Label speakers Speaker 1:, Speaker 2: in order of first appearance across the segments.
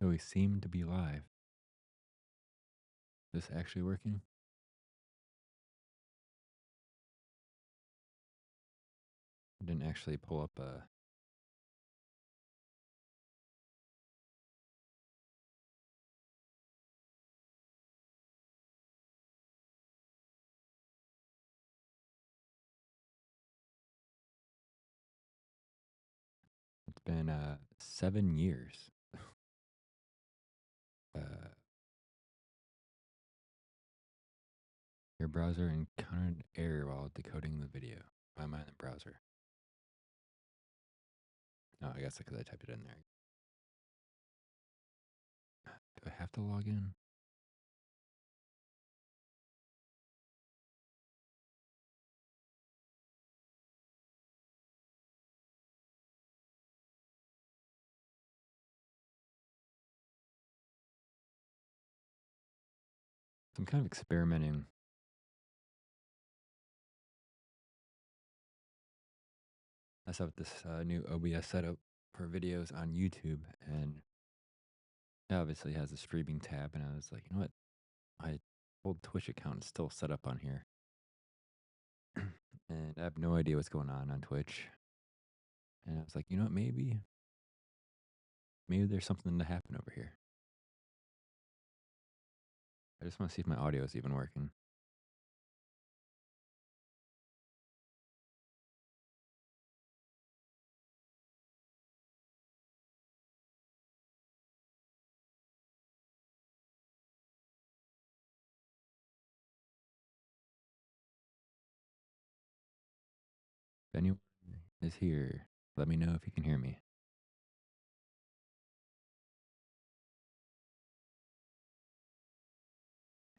Speaker 1: So we seem to be live. Is this actually working? I didn't actually pull up a. It's been 7 years. Uh, your browser encountered error while decoding the video. Why am I in the browser? No, I guess because I typed it in there. Do I have to log in? So I'm kind of experimenting. I set up this new OBS setup for videos on YouTube, and it obviously has a streaming tab. And I was like, you know what? My old Twitch account is still set up on here, and I have no idea what's going on Twitch. And I was like, you know what? Maybe there's something to happen over here. I just want to see if my audio is even working. If anyone is here, let me know if you can hear me.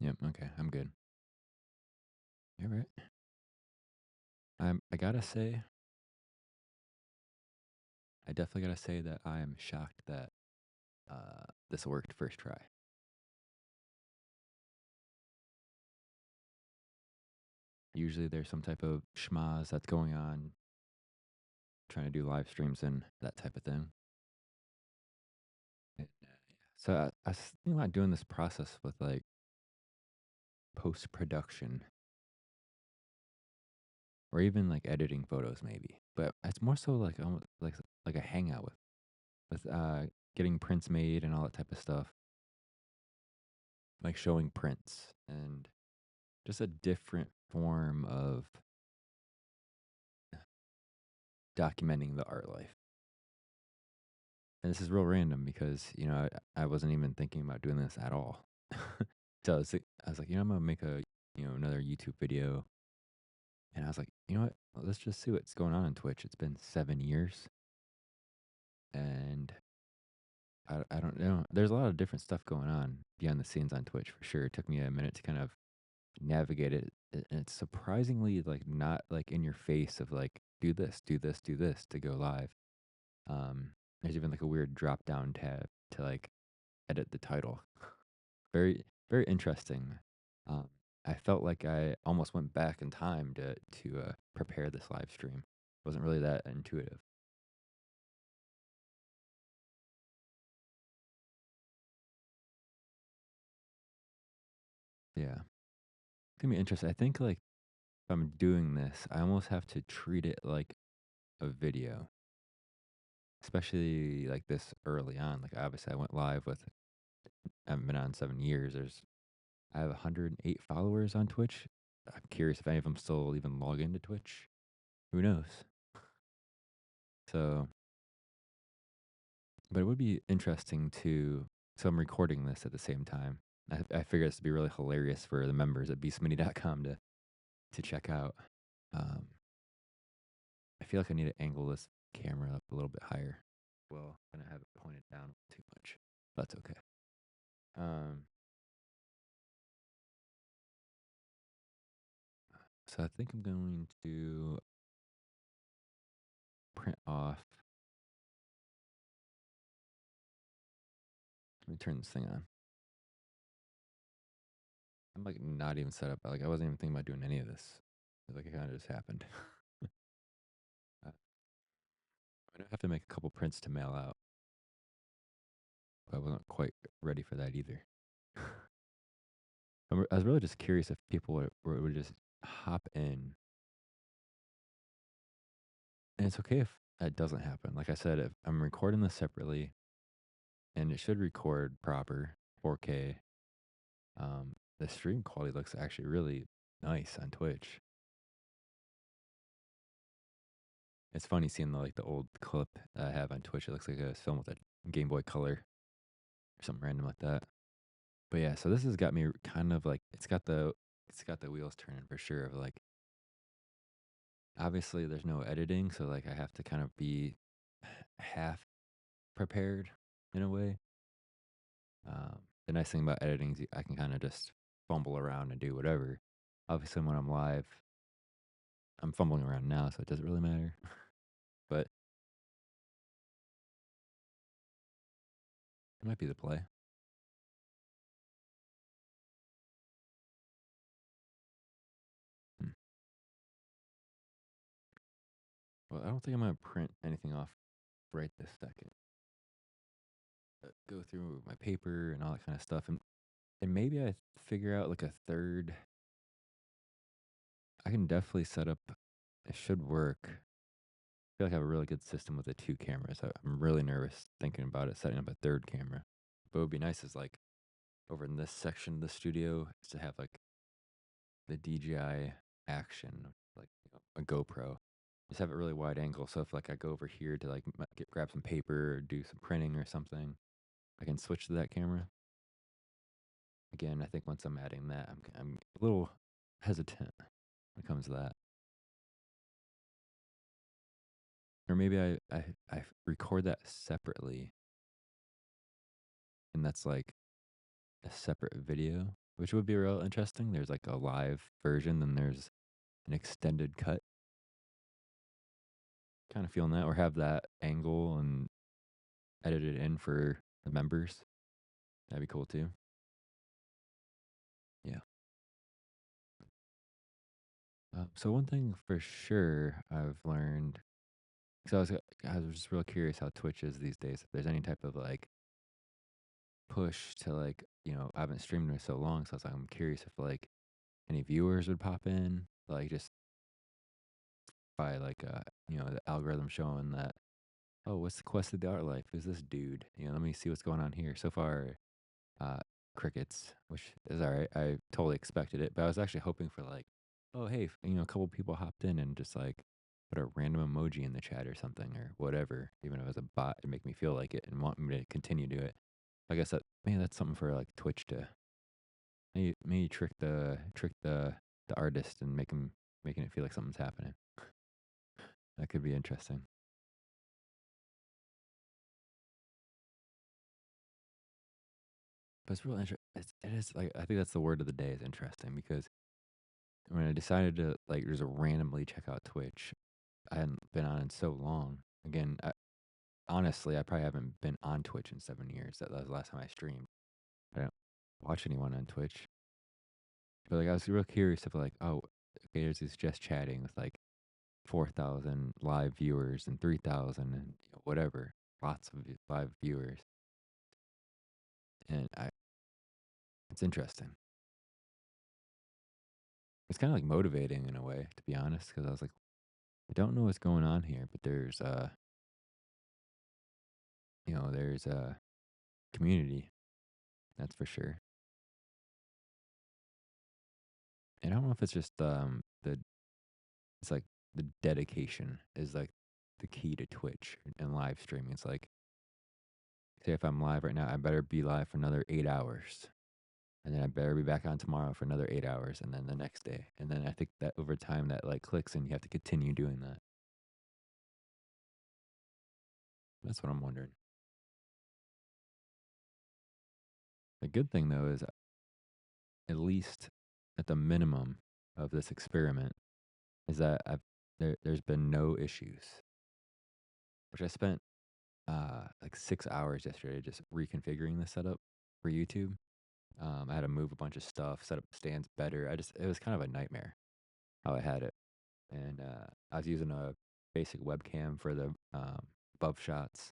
Speaker 1: Yep, okay, I'm good. All right. I gotta say, I definitely gotta say that I am shocked that this worked first try. Usually there's some type of schmaz that's going on, trying to do live streams and that type of thing. So I was thinking about doing this process with like post production or even like editing photos, maybe. But it's more so like almost like a hangout with getting prints made and all that type of stuff, like showing prints and just a different form of documenting the art life. And this is real random because I wasn't even thinking about doing this at all. So I was like, I'm gonna make a another YouTube video, and I was like, you know what? Let's just see what's going on Twitch. It's been 7 years, and I don't know. There's a lot of different stuff going on behind the scenes on Twitch for sure. It took me a minute to kind of navigate it. And it's surprisingly like not like in your face of like do this, do this, do this to go live. Um, there's even like a weird drop down tab to like edit the title. Very very interesting. Um, I felt like I almost went back in time to prepare this live stream. Wasn't really that intuitive. Yeah, it's gonna be interesting. I think like if I'm doing this, I almost have to treat it like a video, especially like this early on. Like obviously, I went live with. I haven't been on 7 years. I have 108 followers on Twitch. I'm curious if any of them still even log into Twitch. Who knows? So, but it would be interesting to. So I'm recording this at the same time. I figure this would be really hilarious for the members at bsmitty.com to check out. Um, I feel like I need to angle this camera up a little bit higher. Well, I'm gonna have it pointed down too much. That's okay. Um, so I think I'm going to print off. Let me turn this thing on. I'm like not even set up. Like I wasn't even thinking about doing any of this. Like it kind of just happened. I'm gonna have to make a couple prints to mail out. I wasn't quite ready for that either. I was really just curious if people would just hop in, and it's okay if that doesn't happen. Like I said, if I'm recording this separately, and it should record proper 4K. The stream quality looks actually really nice on Twitch. It's funny seeing the old clip that I have on Twitch. It looks like a film with a Game Boy Color or something random like that. But yeah, so this has got me kind of like it's got the wheels turning for sure. Of like, obviously there's no editing, so like I have to kind of be half prepared in a way. The nice thing about editing is I can kind of just fumble around and do whatever. Obviously, when I'm live, I'm fumbling around now, so it doesn't really matter. But it might be the play. Hmm. Well, I don't think I'm gonna print anything off right this second. Go through my paper and all that kind of stuff, and maybe I figure out like a third. I can definitely set up. It should work. I feel like I have a really good system with the two cameras. I'm really nervous thinking about it, setting up a third camera. But what would be nice is like over in this section of the studio is to have like the DJI action, like a GoPro. Just have it really wide angle. So if like I go over here to like grab some paper or do some printing or something, I can switch to that camera. Again, I think once I'm adding that, I'm a little hesitant when it comes to that. Or maybe I record that separately, and that's like a separate video, which would be real interesting. There's like a live version, then there's an extended cut. Kind of feeling that, or have that angle and edit it in for the members. That'd be cool too. Yeah. So one thing for sure I've learned, because I was just real curious how Twitch is these days. If there's any type of like push to like, I haven't streamed in so long, so I was like, I'm curious if like any viewers would pop in, like just by like the algorithm showing that, oh, what's the quest of the art life? Who's this dude? Let me see what's going on here. So far, uh, crickets, which is all right. I totally expected it, but I was actually hoping for like, oh hey, a couple people hopped in and just like put a random emoji in the chat or something or whatever, even if it was a bot to make me feel like it and want me to continue to it. I guess that maybe that's something for like Twitch to maybe trick the artist and making it feel like something's happening. That could be interesting. But it's real interesting. It is like I think that's the word of the day is interesting because when I decided to like just randomly check out Twitch, I hadn't been on in so long. Again, honestly, I probably haven't been on Twitch in 7 years. That was the last time I streamed. I don't watch anyone on Twitch. But like I was real curious if like, oh, okay, there's this just chatting with like 4,000 live viewers and 3,000 and whatever, lots of live viewers. And it's interesting. It's kind of like motivating in a way, to be honest, because I was like, I don't know what's going on here, but there's a community, that's for sure. And I don't know if it's just it's like the dedication is like the key to Twitch and live streaming. It's like, say if I'm live right now, I better be live for another 8 hours. And then I better be back on tomorrow for another 8 hours and then the next day. And then I think that over time that like clicks and you have to continue doing that. That's what I'm wondering. The good thing though is at least at the minimum of this experiment is that there's been no issues, which I spent like 6 hours yesterday just reconfiguring the setup for YouTube. I had to move a bunch of stuff, set up stands better. It was kind of a nightmare how I had it, and I was using a basic webcam for the above shots.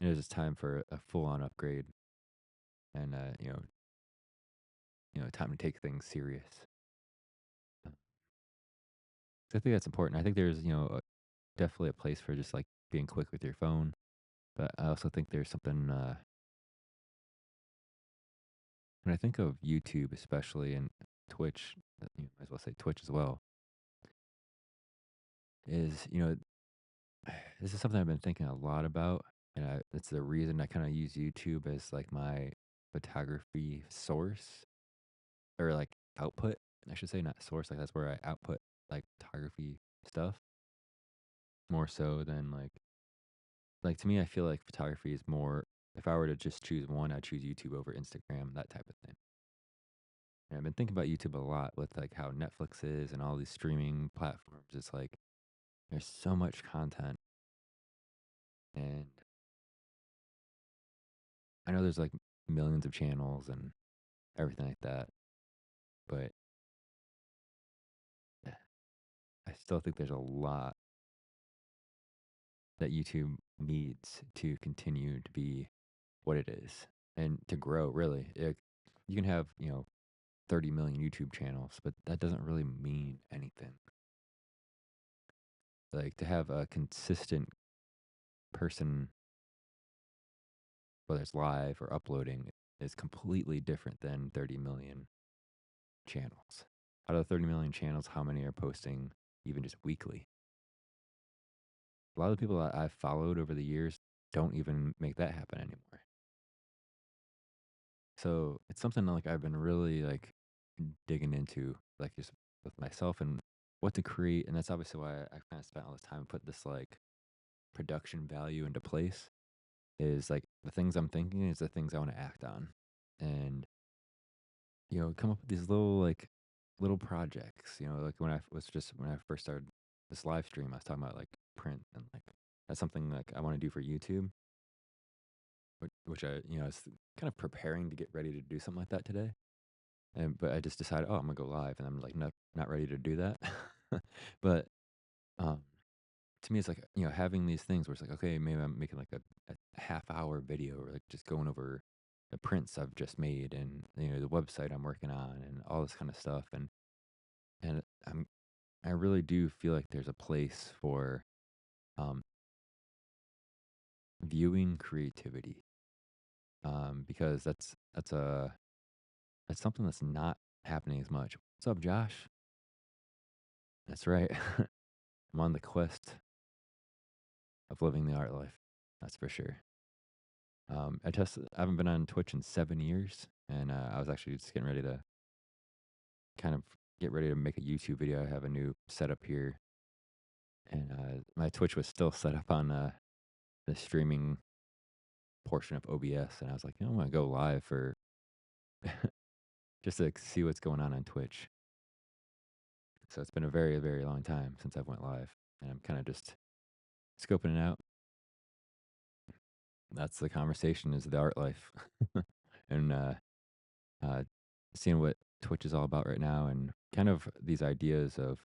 Speaker 1: And it was just time for a full on upgrade. and time to take things serious. So I think that's important. I think there's definitely a place for just like being quick with your phone, but I also think there's something when I think of YouTube, especially and Twitch, might as well say Twitch as well, is this is something I've been thinking a lot about, and it's the reason I kind of use YouTube as like my photography source or like output. I should say not source. Like that's where I output like photography stuff more so than like to me. I feel like photography is more. If I were to just choose one, I'd choose YouTube over Instagram, that type of thing. And I've been thinking about YouTube a lot with like how Netflix is and all these streaming platforms. It's like there's so much content, and I know there's like millions of channels and everything like that, but eh, I still think there's a lot that YouTube needs to continue to be what it is and to grow. Really, you can have 30 million YouTube channels, but that doesn't really mean anything. Like to have a consistent person, whether it's live or uploading, is completely different than 30 million channels. Out of the 30 million channels, how many are posting even just weekly? A lot of the people that I've followed over the years don't even make that happen anymore. So it's something like I've been really like digging into, like just with myself and what to create. And that's obviously why I kind of spent all this time and put this like production value into place. Is like the things I'm thinking is the things I want to act on, and come up with these little projects. Like when I first started this live stream, I was talking about like print and like that's something like I want to do for YouTube, which I was kind of preparing to get ready to do something like that today. And but I just decided, oh, I'm gonna go live, and I'm like not ready to do that. But um, to me, it's like having these things where it's like, okay, maybe I'm making like a half hour video, or like just going over the prints I've just made, and the website I'm working on, and all this kind of stuff, and I really do feel like there's a place for um, viewing creativity, because that's something that's not happening as much. What's up, Josh? That's right. I'm on the quest of living the art life. That's for sure. I haven't been on Twitch in 7 years, and I was actually just getting ready to kind of get ready to make a YouTube video. I have a new setup here, and my Twitch was still set up on the streaming portion of OBS, and I was like, I'm gonna go live for just to see what's going on Twitch. So it's been a very very long time since I've went live, and I'm kind of just scoping it out. That's the conversation, is the art life, and uh, seeing what Twitch is all about right now, and kind of these ideas of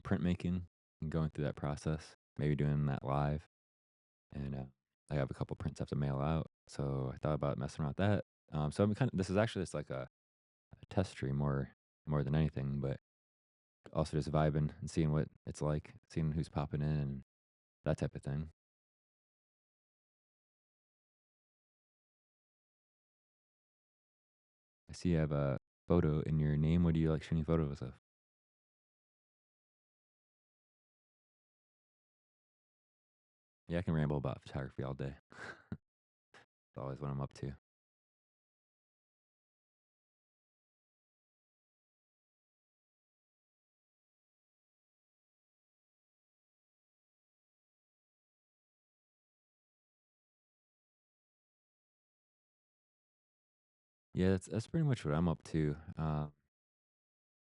Speaker 1: printmaking and going through that process, maybe doing that live. And I have a couple prints I have to mail out, so I thought about messing around with that. So I'm kind of this is actually just like a test stream more than anything, but also just vibing and seeing what it's like, seeing who's popping in and that type of thing. I see you have a photo in your name. What do you like shooting photos of? Yeah, I can ramble about photography all day. It's always what I'm up to. Yeah, that's pretty much what I'm up to.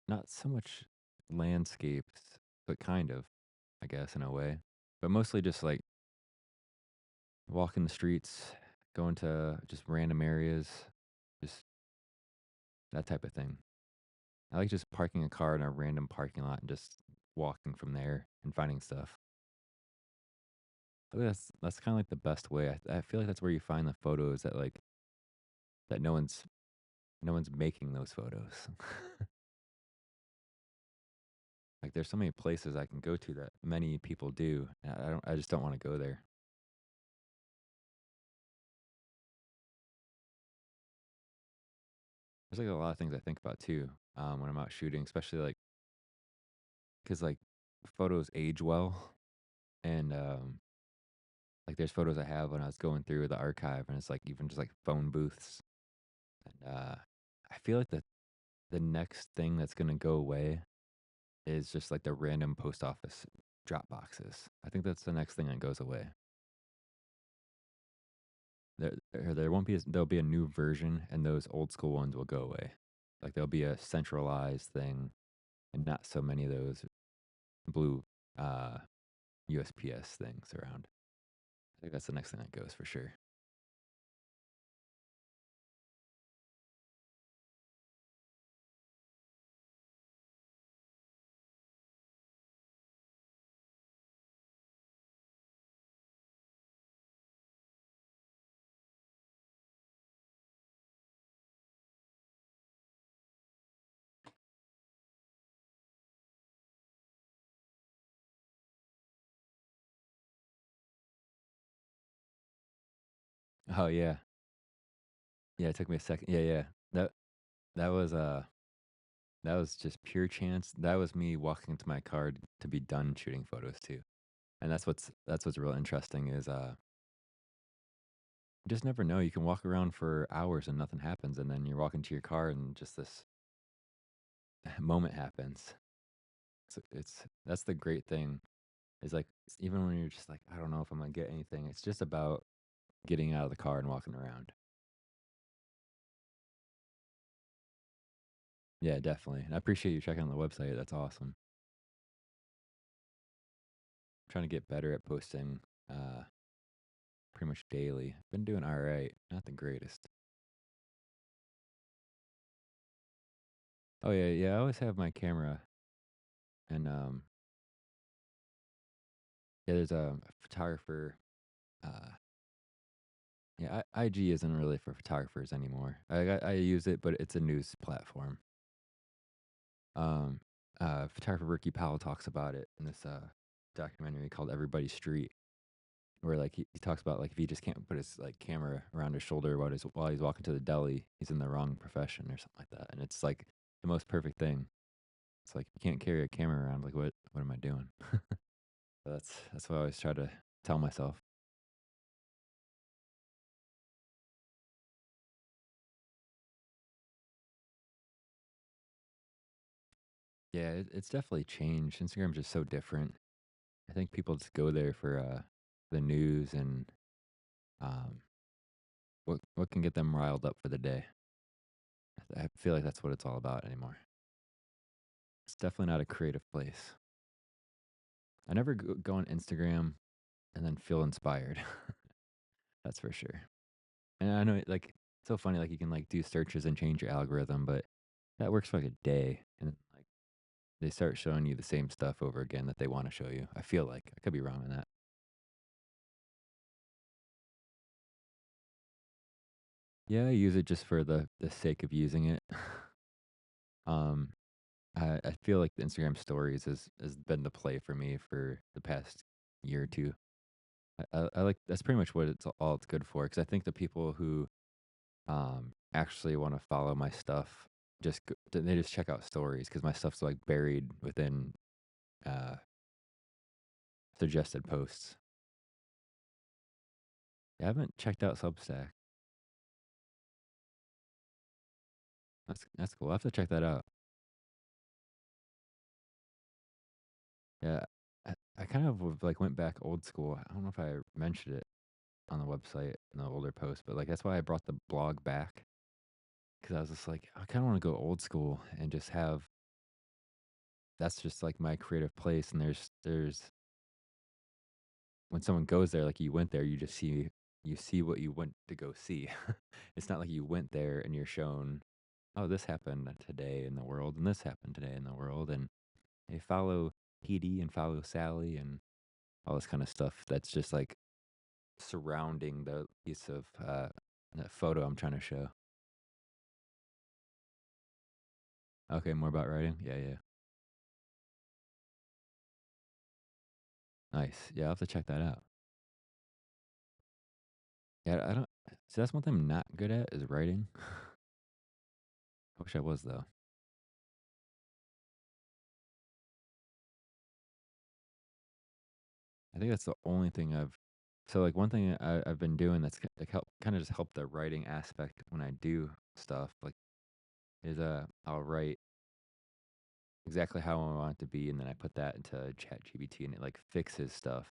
Speaker 1: Not so much landscapes, but kind of, I guess, in a way. But mostly just like walking the streets, going to just random areas, just that type of thing. I like just parking a car in a random parking lot and just walking from there and finding stuff. I think that's kind of like the best way. I feel like that's where you find the photos that like that no one's making those photos. Like there's so many places I can go to that many people do. And I just don't want to go there. There's like a lot of things I think about too when I'm out shooting, especially like because like photos age well, and like there's photos I have when I was going through the archive, and it's like even just like phone booths, and I feel like the next thing that's gonna go away is just like the random post office drop boxes. I think that's the next thing that goes away. There won't be there'll be a new version, and those old school ones will go away. Like there'll be a centralized thing, and not so many of those blue uh, USPS things around. I think that's the next thing that goes for sure. Oh yeah, yeah. It took me a second. Yeah, yeah. That that was that was just pure chance. That was me walking to my car to be done shooting photos too. And that's what's real interesting is you just never know. You can walk around for hours and nothing happens, and then you're walking to your car and just this moment happens. It's that's the great thing is like even when you're just like I don't know if I'm gonna get anything. It's just about getting out of the car and walking around. Yeah, definitely. And I appreciate you checking on the website. That's awesome. Trying to get better at posting pretty much daily. Been doing all right. Not the greatest. Oh yeah, yeah. I always have my camera, and yeah. There's a photographer. Uh, yeah, IG isn't really for photographers anymore. I use it, but it's a news platform. Um, Photographer Ricky Powell talks about it in this documentary called Everybody's Street, where like he talks about like if he just can't put his like camera around his shoulder while he's walking to the deli, he's in the wrong profession or something like that. And it's like the most perfect thing. It's like you can't carry a camera around. Like what am I doing? So that's what I always try to tell myself. Yeah, it's definitely changed. Instagram's just so different. I think people just go there for the news and um, what can get them riled up for the day. I feel like that's what it's all about anymore. It's definitely not a creative place. I never go on Instagram and then feel inspired. That's for sure. And I know like it's so funny. Like you can like do searches and change your algorithm, but that works for like a day, and then, like they start showing you the same stuff over again that they want to show you. I feel like I could be wrong on that. Yeah, I use it just for the sake of using it. um, I feel like the Instagram stories has been the play for me for the past year or two. I like that's pretty much what it's all it's good for because I think the people who actually want to follow my stuff they just check out stories because my stuff's like buried within uh suggested posts. I haven't checked out Substack. That's cool. I have to check that out. Yeah, I kind of like went back old school. I don't know if I mentioned it on the website in the older post, but like that's why I brought the blog back because I was just like I kind of want to go old school and just have that's just like my creative place. And there's when someone goes there, like you went there, you see what you went to go see. It's not like you went there and you're shown, oh, this happened today in the world, and this happened today in the world, and they follow PD and follow Sally and all this kind of stuff. That's just like surrounding the piece of that photo I'm trying to show. Okay, more about writing? Yeah, yeah. Nice. Yeah, I'll have to check that out. Yeah, I don't see, that's one thing I'm not good at is writing. I wish I was, though. I think that's the only thing like, one thing I've been doing that's like, kinda just helped the writing aspect when I do stuff, like, is, I'll write exactly how I want it to be, and then I put that into ChatGPT, and it, like, fixes stuff,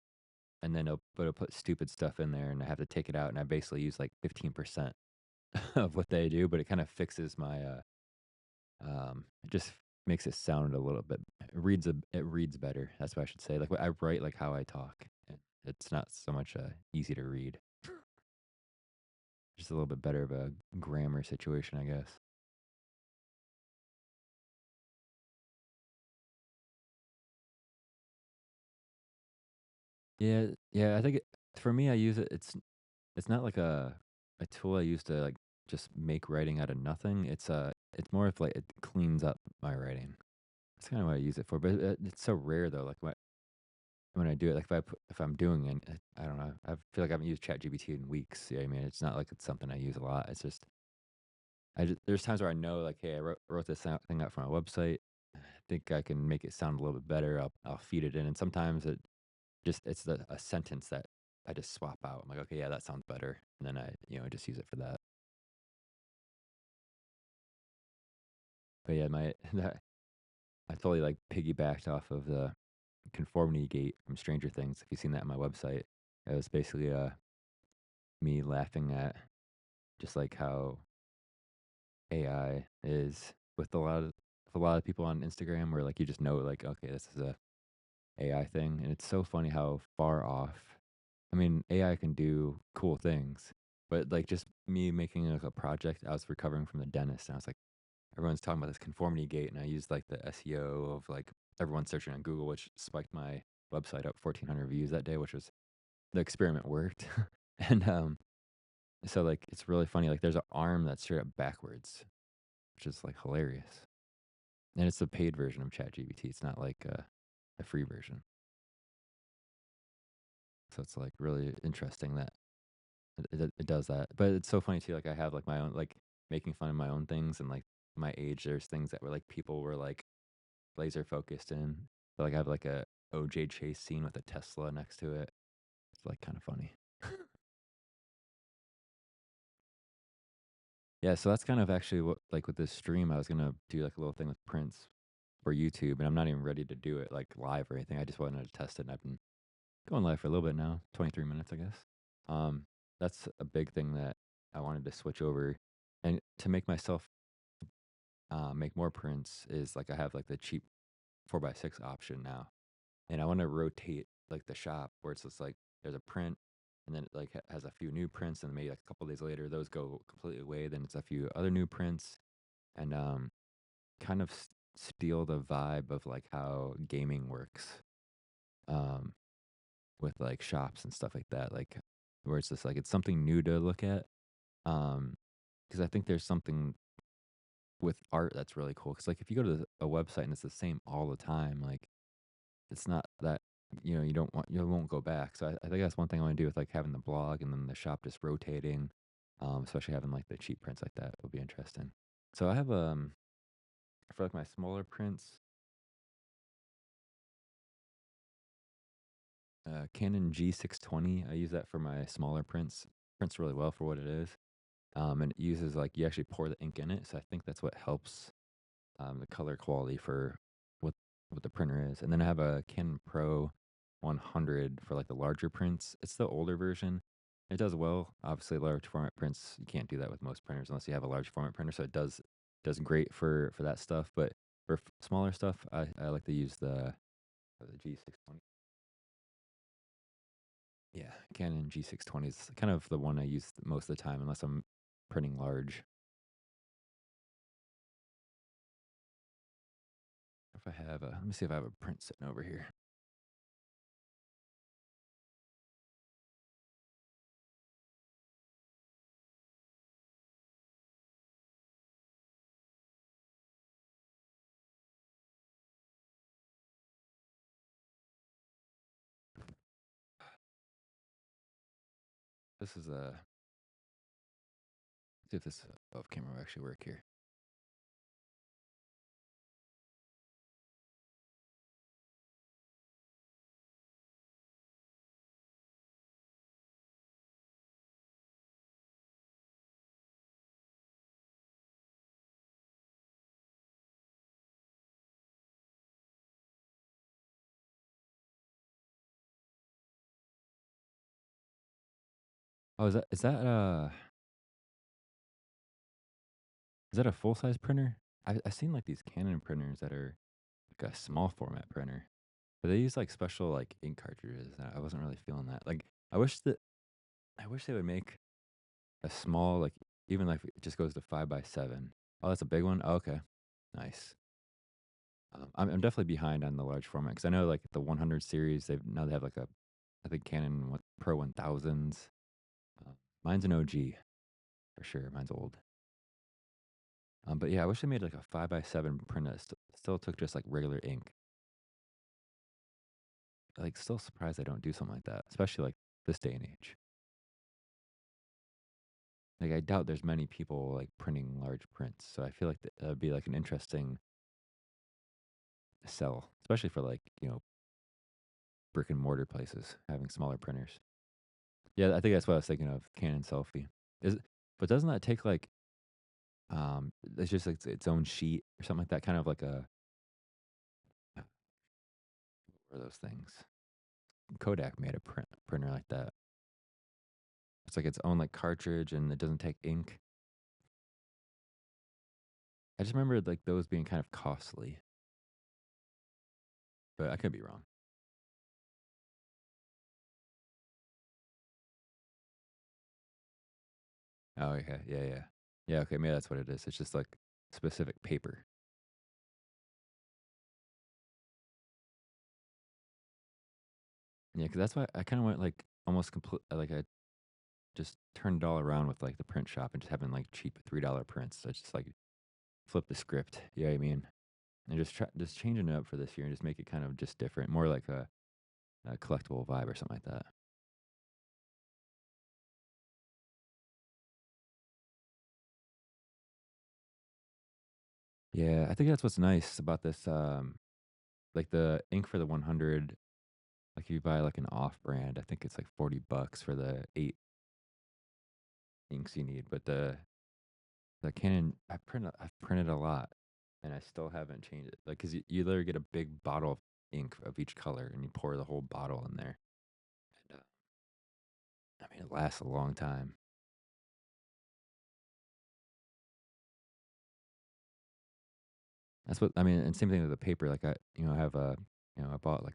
Speaker 1: and then it'll put stupid stuff in there, and I have to take it out, and I basically use, like, 15% of what they do, but it kinda fixes my, it just makes it sound a little bit it reads better, that's what I should say, like, I write like how I talk, and it's not so much, easy to read. Just a little bit better of a grammar situation, I guess. Yeah, yeah, I think for me, I use it. It's not like a tool I use to like just make writing out of nothing. It's more of like it cleans up my writing. That's kind of what I use it for. But it's so rare though. Like when I do it, like if I'm doing it, I don't know. I feel like I haven't used ChatGPT in weeks. Yeah, I mean, it's not like it's something I use a lot. It's just there's times where I know like, hey, I wrote this thing out for my website. I think I can make it sound a little bit better. I'll feed it in, and sometimes it's a sentence that I just swap out. I'm like, "Okay, yeah, that sounds better," and then just use it for that. But yeah, my that I totally, like, piggybacked off of the conformity gate from Stranger Things. If you've seen that on my website, it was basically, me laughing at just, like, how AI is with a lot of people on Instagram where, like, you just know, like, "Okay, this is a AI thing," and it's so funny how far off I mean, AI can do cool things, but, like, just me making, like, a project I was recovering from the dentist, and I was like, everyone's talking about this conformity gate, and I used, like, the SEO of, like, everyone searching on Google, which spiked my website up 1,400 views that day, which was the experiment worked. And, so, like, it's really funny, like, there's an arm that's straight up backwards, which is, like, hilarious. And it's the paid version of ChatGPT, it's not like, a free version. So it's, like, really interesting that it does that. But it's so funny too, like, I have, like, my own like, making fun of my own things and, like, my age, there's things that were, like, people were, like, laser focused in. So, like, I have, like, a OJ Chase scene with a Tesla next to it. It's, like, kinda funny. Yeah, so that's kind of actually what like, with this stream, I was gonna do, like, a little thing with Prince for YouTube, and I'm not even ready to do it, like, live or anything. I just wanted to test it, and I've been going live for a little bit now, 23 minutes, I guess. Um, that's a big thing that I wanted to switch over and to make myself make more prints is like I have like the cheap 4x6 option now, and I want to rotate like the shop where it's just like there's a print, and then it like has a few new prints, and maybe like a couple days later those go completely away. Then it's a few other new prints, and kind of steal the vibe of like how gaming works, um, with like shops and stuff like that. Like where it's just like it's something new to look at, um, because I think there's something with art that's really cool. Because like if you go to a website and it's the same all the time, like it's not that you won't go back. So I think that's one thing I want to do with like having the blog and then the shop just rotating, especially having like the cheap prints like that would be interesting. So I have for like my smaller prints, Canon G620. I use that for my smaller prints. Prints really well for what it is. And it uses like you actually pour the ink in it. So I think that's what helps the color quality for what what the printer is. And then I have a Canon Pro 100 for like the larger prints. It's the older version. It does well. Obviously, large format prints you can't do that with most printers unless you have a large format printer. So it does great for that stuff. But for smaller stuff, I like to use the G620. Yeah, Canon G620 is kind of the one I use most of the time unless I'm printing large. If I have let me see if I have a print sitting over here. This is a see if this above camera will actually work here. Oh, is that a full size printer? I've seen like these Canon printers that are like a small format printer, but they use like special like ink cartridges. And I wasn't really feeling that. Like I wish they would make a small like even like it just goes to 5x7. Oh, that's a big one. Oh, okay, nice. I'm definitely behind on the large format because I know like the 100 series they have like a I think Canon Pro 1000s. Uh, mine's an OG for sure. Mine's old. But yeah, I wish they made like a 5x7 print that still took just like regular ink. Like, still surprised I don't do something like that, especially like this day and age. Like, I doubt there's many people like printing large prints, so I feel like that'd be like an interesting sell, especially for like brick and mortar places having smaller printers. Yeah, I think that's what I was thinking of. Canon selfie is, but doesn't that take like it's just like its own sheet or something like that? Kind of like what are those things? Kodak made a printer like that. It's like its own like cartridge, and it doesn't take ink. I just remember like those being kind of costly, but I could be wrong. Oh, okay. Yeah, yeah. Yeah, okay, maybe that's what it is. It's just like specific paper. Yeah, because that's why I kind of went like almost complete. Like I just turned it all around with like the print shop and just having like cheap $3 prints. So I just like flip the script. You know what I mean? And just changing it up for this year and just make it kind of just different, more like a collectible vibe or something like that. Yeah, I think that's what's nice about this. Like the ink for the 100. Like if you buy like an off brand, I think it's like $40 for the 8 inks you need. But the Canon, I've printed a lot, and I still haven't changed it. Like, cause you literally get a big bottle of ink of each color, and you pour the whole bottle in there. And I mean, it lasts a long time. That's what I mean. And same thing with the paper. Like I have I bought like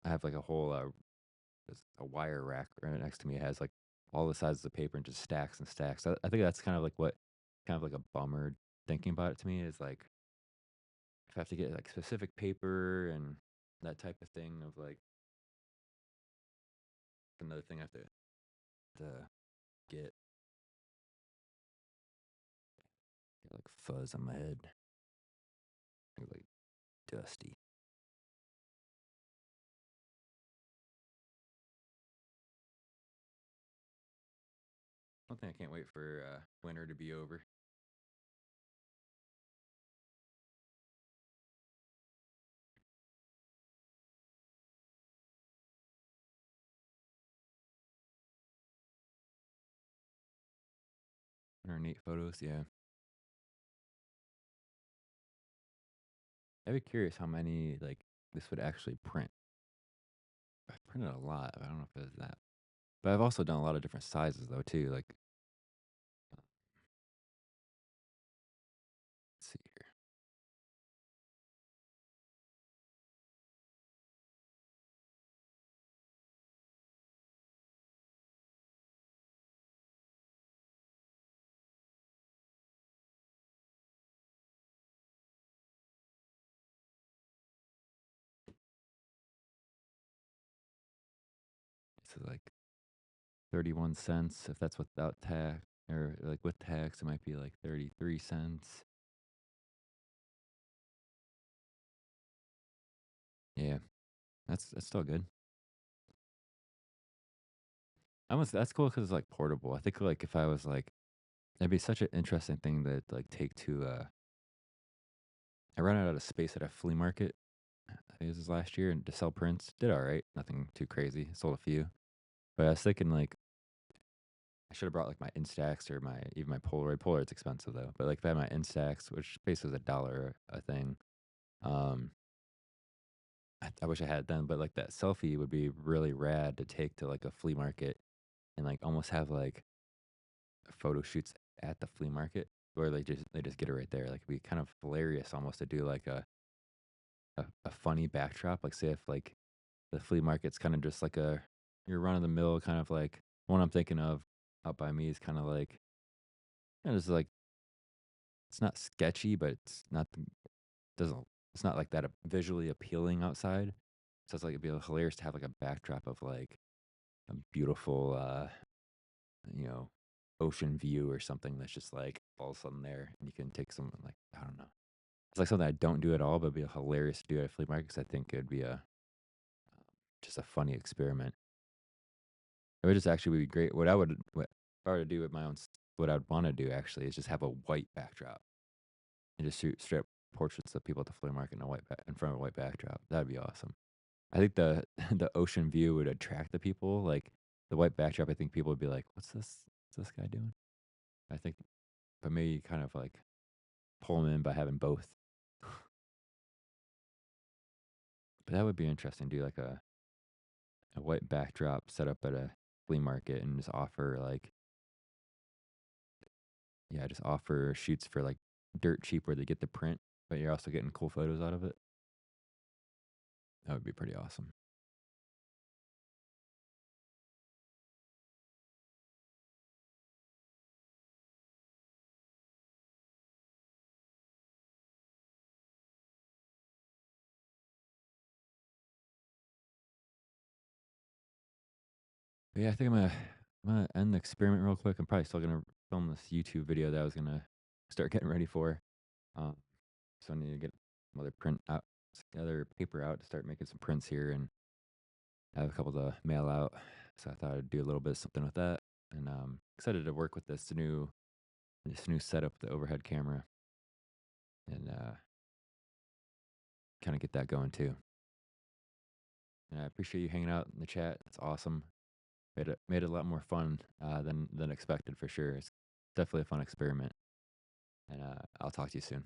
Speaker 1: I have like a whole a wire rack right next to me. It has like all the sizes of paper and just stacks and stacks. I think that's kind of like what, kind of like a bummer thinking about it to me is like if I have to get like specific paper and that type of thing of like another thing I have to get, get like fuzz on my head, like dusty. One thing I can't wait for winter to be over. 108 photos, yeah. I'd be curious how many like this would actually print. I've printed a lot. I don't know if it's that, but I've also done a lot of different sizes though too. Like, let's see here. This is like 31 cents if that's without tax, or like with tax, it might be like 33 cents. Yeah, that's still good. Almost that's cool because it's, like, portable. I think, like, if I was, like that'd be such an interesting thing to, like, take to, I ran out of space at a flea market, I think this was last year, and to sell prints, did alright, nothing too crazy, sold a few. But I was thinking, like, I should have brought, like, my Instax or my even my Polaroid. Polaroid's expensive, though, but, like, if I had my Instax, which basically is a dollar a thing, um, I wish I had them, but, like, that selfie would be really rad to take to, like, a flea market and, like, almost have, like, photo shoots at the flea market where they just get it right there. Like, it'd be kind of hilarious almost to do, like, a funny backdrop. Like, say if, like, the flea market's kinda just like a your run of the mill kind of like one I'm thinking of out by me is kinda like, just like it's not sketchy, but it's not the doesn't it's not like that visually appealing outside. So it's like it'd be hilarious to have like a backdrop of like a beautiful you know, ocean view or something that's just like all of a sudden there and you can take some like I don't know. It's like something I don't do at all, but it'd be hilarious to do at a flea market because I think it'd be a just a funny experiment. It would just actually be great. What if I were to do with my own what I'd wanna do actually is just have a white backdrop and just shoot straight up portraits of people at the flea market in a in front of a white backdrop. That'd be awesome. I think the the ocean view would attract the people, like, the white backdrop, I think people would be like, What's this guy doing?" I think but maybe kind of, like, pull them in by having both. But that would be interesting, do, like, a white backdrop set up at a flea market and just offer, like yeah, just offer shoots for, like, dirt cheap where they get the print, but you're also getting cool photos out of it. That would be pretty awesome. But yeah, I think I'm gonna end the experiment real quick. I'm probably still gonna film this YouTube video that I was gonna start getting ready for. Um, so I need to get some other print out, other paper out to start making some prints here, and I have a couple to mail out. So I thought I'd do a little bit of something with that, and excited to work with this new setup, the overhead camera, and kind of get that going too. And I appreciate you hanging out in the chat. It's awesome. Made it a lot more fun than expected for sure. It's definitely a fun experiment, and I'll talk to you soon.